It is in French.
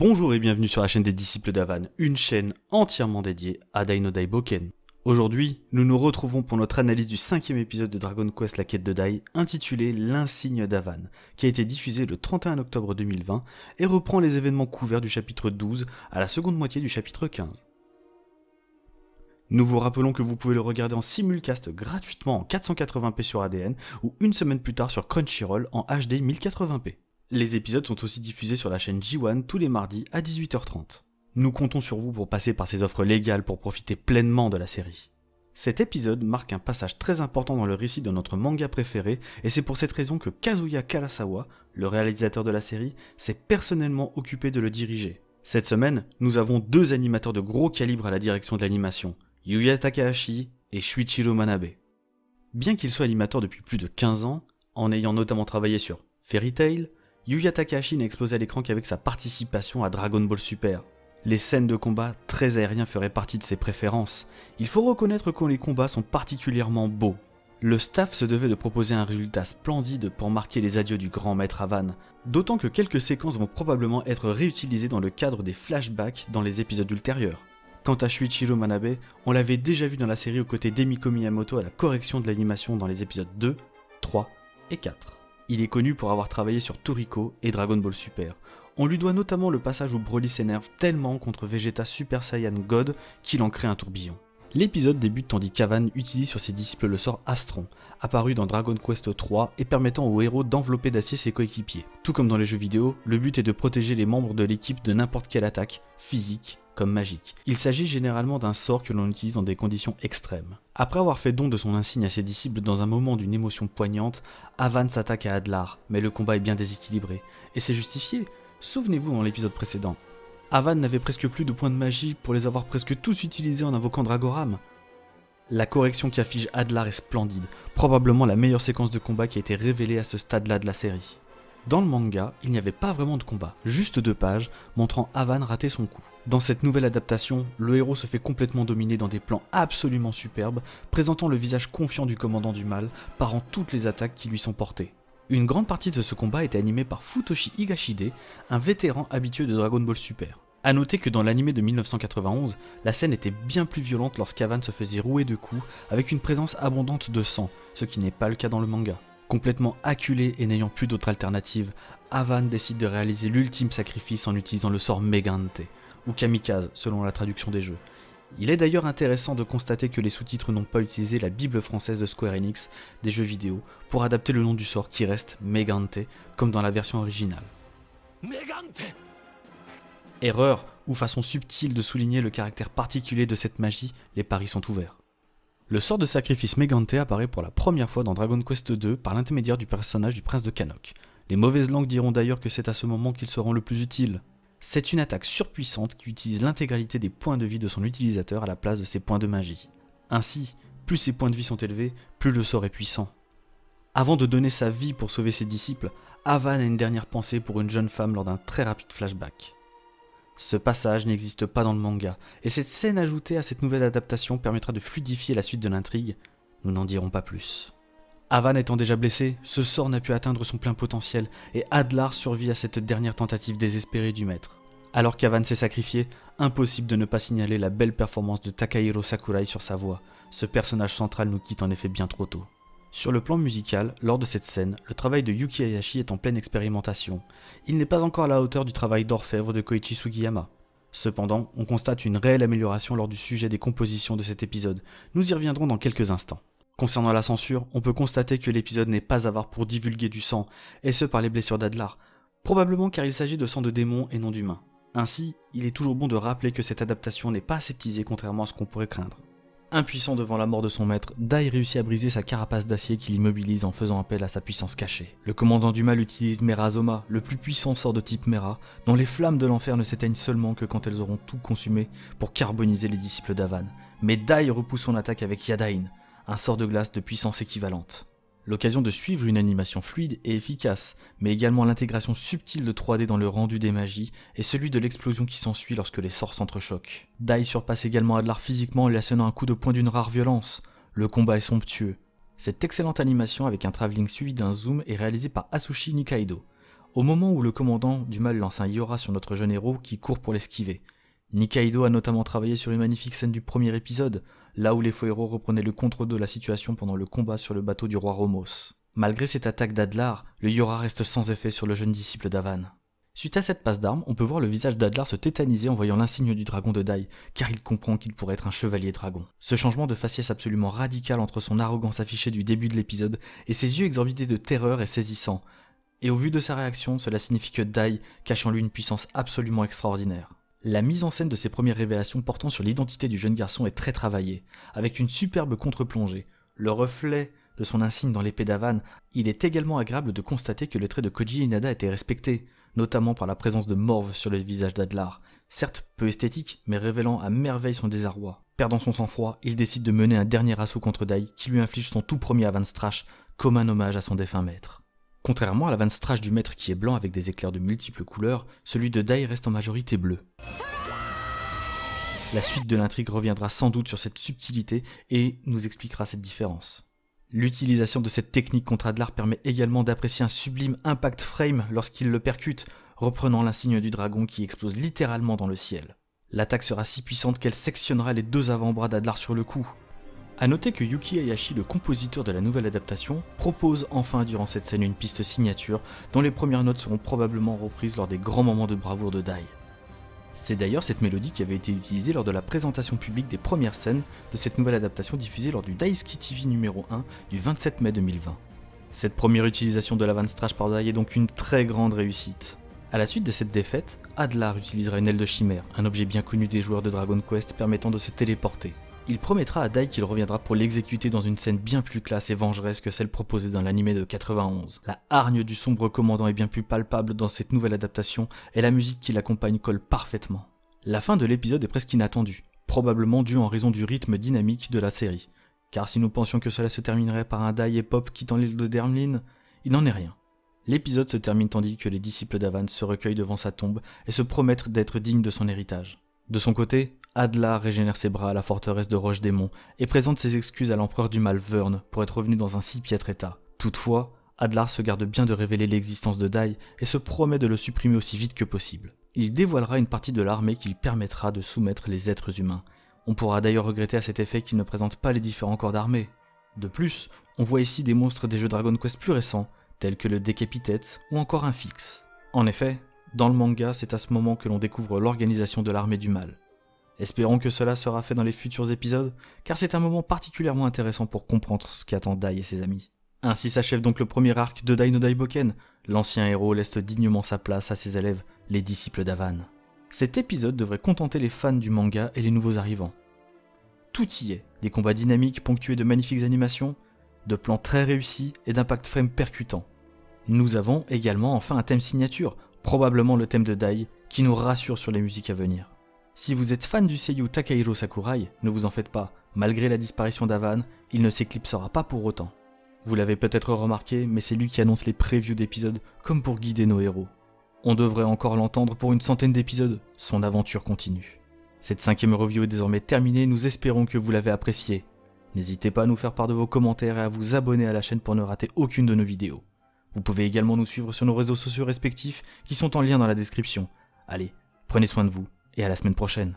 Bonjour et bienvenue sur la chaîne des disciples d'Avan, une chaîne entièrement dédiée à Dai no Daiboken. Aujourd'hui, nous nous retrouvons pour notre analyse du 5e épisode de Dragon Quest La Quête de Dai, intitulé L'insigne d'Avan, qui a été diffusé le 31 octobre 2020 et reprend les événements couverts du chapitre 12 à la seconde moitié du chapitre 15. Nous vous rappelons que vous pouvez le regarder en simulcast gratuitement en 480p sur ADN ou une semaine plus tard sur Crunchyroll en HD 1080p. Les épisodes sont aussi diffusés sur la chaîne J1 tous les mardis à 18h30. Nous comptons sur vous pour passer par ces offres légales pour profiter pleinement de la série. Cet épisode marque un passage très important dans le récit de notre manga préféré et c'est pour cette raison que Kazuya Karasawa, le réalisateur de la série, s'est personnellement occupé de le diriger. Cette semaine, nous avons deux animateurs de gros calibre à la direction de l'animation, Yuya Takahashi et Shuichiro Manabe. Bien qu'il soit animateur depuis plus de 15 ans, en ayant notamment travaillé sur Fairy Tail, Yuya Takahashi n'a explosé à l'écran qu'avec sa participation à Dragon Ball Super. Les scènes de combat très aériens feraient partie de ses préférences. Il faut reconnaître que les combats sont particulièrement beaux. Le staff se devait de proposer un résultat splendide pour marquer les adieux du grand maître Avan, d'autant que quelques séquences vont probablement être réutilisées dans le cadre des flashbacks dans les épisodes ultérieurs. Quant à Shuichiro Manabe, on l'avait déjà vu dans la série aux côtés d'Emiko Miyamoto à la correction de l'animation dans les épisodes 2, 3 et 4. Il est connu pour avoir travaillé sur Toriko et Dragon Ball Super. On lui doit notamment le passage où Broly s'énerve tellement contre Vegeta Super Saiyan God qu'il en crée un tourbillon. L'épisode débute tandis qu'Avan utilise sur ses disciples le sort Astron, apparu dans Dragon Quest 3 et permettant au héros d'envelopper d'acier ses coéquipiers. Tout comme dans les jeux vidéo, le but est de protéger les membres de l'équipe de n'importe quelle attaque, physique comme magique. Il s'agit généralement d'un sort que l'on utilise dans des conditions extrêmes. Après avoir fait don de son insigne à ses disciples dans un moment d'une émotion poignante, Avan s'attaque à Adlar, mais le combat est bien déséquilibré, et c'est justifié. Souvenez-vous dans l'épisode précédent. Avan n'avait presque plus de points de magie pour les avoir presque tous utilisés en invoquant Dragoram. La correction qui affiche Adlar est splendide, probablement la meilleure séquence de combat qui a été révélée à ce stade-là de la série. Dans le manga, il n'y avait pas vraiment de combat, juste 2 pages montrant Avan rater son coup. Dans cette nouvelle adaptation, le héros se fait complètement dominer dans des plans absolument superbes, présentant le visage confiant du commandant du mal, parant toutes les attaques qui lui sont portées. Une grande partie de ce combat était animée par Futoshi Higashide, un vétéran habitué de Dragon Ball Super. A noter que dans l'anime de 1991, la scène était bien plus violente lorsqu'Avan se faisait rouer de coups, avec une présence abondante de sang, ce qui n'est pas le cas dans le manga. Complètement acculé et n'ayant plus d'autre alternative, Avan décide de réaliser l'ultime sacrifice en utilisant le sort Megante, ou Kamikaze selon la traduction des jeux. Il est d'ailleurs intéressant de constater que les sous-titres n'ont pas utilisé la Bible française de Square Enix des jeux vidéo pour adapter le nom du sort qui reste Megante, comme dans la version originale. Megante ! Erreur ou façon subtile de souligner le caractère particulier de cette magie, les paris sont ouverts. Le sort de sacrifice Megante apparaît pour la première fois dans Dragon Quest 2 par l'intermédiaire du personnage du prince de Kanok. Les mauvaises langues diront d'ailleurs que c'est à ce moment qu'il se rend le plus utile. C'est une attaque surpuissante qui utilise l'intégralité des points de vie de son utilisateur à la place de ses points de magie. Ainsi, plus ses points de vie sont élevés, plus le sort est puissant. Avant de donner sa vie pour sauver ses disciples, Avan a une dernière pensée pour une jeune femme lors d'un très rapide flashback. Ce passage n'existe pas dans le manga, et cette scène ajoutée à cette nouvelle adaptation permettra de fluidifier la suite de l'intrigue, nous n'en dirons pas plus. Avan étant déjà blessé, ce sort n'a pu atteindre son plein potentiel, et Adlar survit à cette dernière tentative désespérée du maître. Alors qu'Avan s'est sacrifié, impossible de ne pas signaler la belle performance de Takahiro Sakurai sur sa voix, ce personnage central nous quitte en effet bien trop tôt. Sur le plan musical, lors de cette scène, le travail de Yuki Hayashi est en pleine expérimentation. Il n'est pas encore à la hauteur du travail d'orfèvre de Koichi Sugiyama. Cependant, on constate une réelle amélioration lors du sujet des compositions de cet épisode. Nous y reviendrons dans quelques instants. Concernant la censure, on peut constater que l'épisode n'est pas avare pour divulguer du sang, et ce par les blessures d'Adlar, probablement car il s'agit de sang de démon et non d'humain. Ainsi, il est toujours bon de rappeler que cette adaptation n'est pas aseptisée contrairement à ce qu'on pourrait craindre. Impuissant devant la mort de son maître, Dai réussit à briser sa carapace d'acier qui l'immobilise en faisant appel à sa puissance cachée. Le commandant du mal utilise Merazoma, le plus puissant sort de type Mera, dont les flammes de l'enfer ne s'éteignent seulement que quand elles auront tout consumé pour carboniser les disciples d'Avan. Mais Dai repousse son attaque avec Yadain, un sort de glace de puissance équivalente. L'occasion de suivre une animation fluide et efficace, mais également l'intégration subtile de 3D dans le rendu des magies et celui de l'explosion qui s'ensuit lorsque les sorts s'entrechoquent. Dai surpasse également Adlar physiquement en lui assénant un coup de poing d'une rare violence. Le combat est somptueux. Cette excellente animation avec un travelling suivi d'un zoom est réalisée par Asushi Nikaido. au moment où le commandant du mal lance un Yora sur notre jeune héros qui court pour l'esquiver. Nikaido a notamment travaillé sur une magnifique scène du premier épisode, là où les faux héros reprenaient le contrôle de la situation pendant le combat sur le bateau du roi Romos. Malgré cette attaque d'Adlar, le Yora reste sans effet sur le jeune disciple d'Avan. Suite à cette passe d'armes, on peut voir le visage d'Adlar se tétaniser en voyant l'insigne du dragon de Dai, car il comprend qu'il pourrait être un chevalier dragon. Ce changement de faciès absolument radical entre son arrogance affichée du début de l'épisode et ses yeux exorbités de terreur est saisissant. Et au vu de sa réaction, cela signifie que Dai cache en lui une puissance absolument extraordinaire. La mise en scène de ces premières révélations portant sur l'identité du jeune garçon est très travaillée, avec une superbe contre-plongée. Le reflet de son insigne dans l'épée d'Avan, il est également agréable de constater que le trait de Koji Inada a été respecté, notamment par la présence de morve sur le visage d'Adlar, certes peu esthétique, mais révélant à merveille son désarroi. Perdant son sang-froid, il décide de mener un dernier assaut contre Dai, qui lui inflige son tout premier Avanstrash, comme un hommage à son défunt maître. Contrairement à l'Avanstrash du maître qui est blanc avec des éclairs de multiples couleurs, celui de Dai reste en majorité bleu. La suite de l'intrigue reviendra sans doute sur cette subtilité et nous expliquera cette différence. L'utilisation de cette technique contre Adlar permet également d'apprécier un sublime impact frame lorsqu'il le percute, reprenant l'insigne du dragon qui explose littéralement dans le ciel. L'attaque sera si puissante qu'elle sectionnera les deux avant-bras d'Adlar sur le coup. A noter que Yuki Hayashi, le compositeur de la nouvelle adaptation, propose enfin durant cette scène une piste signature dont les premières notes seront probablement reprises lors des grands moments de bravoure de Dai. C'est d'ailleurs cette mélodie qui avait été utilisée lors de la présentation publique des premières scènes de cette nouvelle adaptation diffusée lors du Daisuki TV numéro 1 du 27 mai 2020. Cette première utilisation de l'Avanstrash par Dai est donc une très grande réussite. A la suite de cette défaite, Adlar utilisera une aile de chimère, un objet bien connu des joueurs de Dragon Quest permettant de se téléporter. Il promettra à Dai qu'il reviendra pour l'exécuter dans une scène bien plus classe et vengeresse que celle proposée dans l'anime de 91. La hargne du sombre commandant est bien plus palpable dans cette nouvelle adaptation et la musique qui l'accompagne colle parfaitement. La fin de l'épisode est presque inattendue, probablement due en raison du rythme dynamique de la série. Car si nous pensions que cela se terminerait par un Dai et Pop quittant l'île de Dermlin, il n'en est rien. L'épisode se termine tandis que les disciples d'Avan se recueillent devant sa tombe et se promettent d'être dignes de son héritage. De son côté, Adlar régénère ses bras à la forteresse de Roche-Démon et présente ses excuses à l'empereur du mal Vern pour être revenu dans un si piètre état. Toutefois, Adlar se garde bien de révéler l'existence de Dai et se promet de le supprimer aussi vite que possible. Il dévoilera une partie de l'armée qui lui permettra de soumettre les êtres humains. On pourra d'ailleurs regretter à cet effet qu'il ne présente pas les différents corps d'armée. De plus, on voit ici des monstres des jeux Dragon Quest plus récents, tels que le Decapitette ou encore un Fix. En effet, dans le manga, c'est à ce moment que l'on découvre l'organisation de l'armée du mal. Espérons que cela sera fait dans les futurs épisodes, car c'est un moment particulièrement intéressant pour comprendre ce qu'attend Dai et ses amis. Ainsi s'achève donc le premier arc de Dai no Daiboken. L'ancien héros laisse dignement sa place à ses élèves, les disciples d'Avan. Cet épisode devrait contenter les fans du manga et les nouveaux arrivants. Tout y est, des combats dynamiques ponctués de magnifiques animations, de plans très réussis et d'impact frame percutants. Nous avons également enfin un thème signature, probablement le thème de Dai, qui nous rassure sur les musiques à venir. Si vous êtes fan du seiyuu Takahiro Sakurai, ne vous en faites pas, malgré la disparition d'Avan, il ne s'éclipsera pas pour autant. Vous l'avez peut-être remarqué, mais c'est lui qui annonce les previews d'épisodes comme pour guider nos héros. On devrait encore l'entendre pour une centaine d'épisodes, son aventure continue. Cette 5e review est désormais terminée, nous espérons que vous l'avez appréciée. N'hésitez pas à nous faire part de vos commentaires et à vous abonner à la chaîne pour ne rater aucune de nos vidéos. Vous pouvez également nous suivre sur nos réseaux sociaux respectifs qui sont en lien dans la description. Allez, prenez soin de vous et à la semaine prochaine.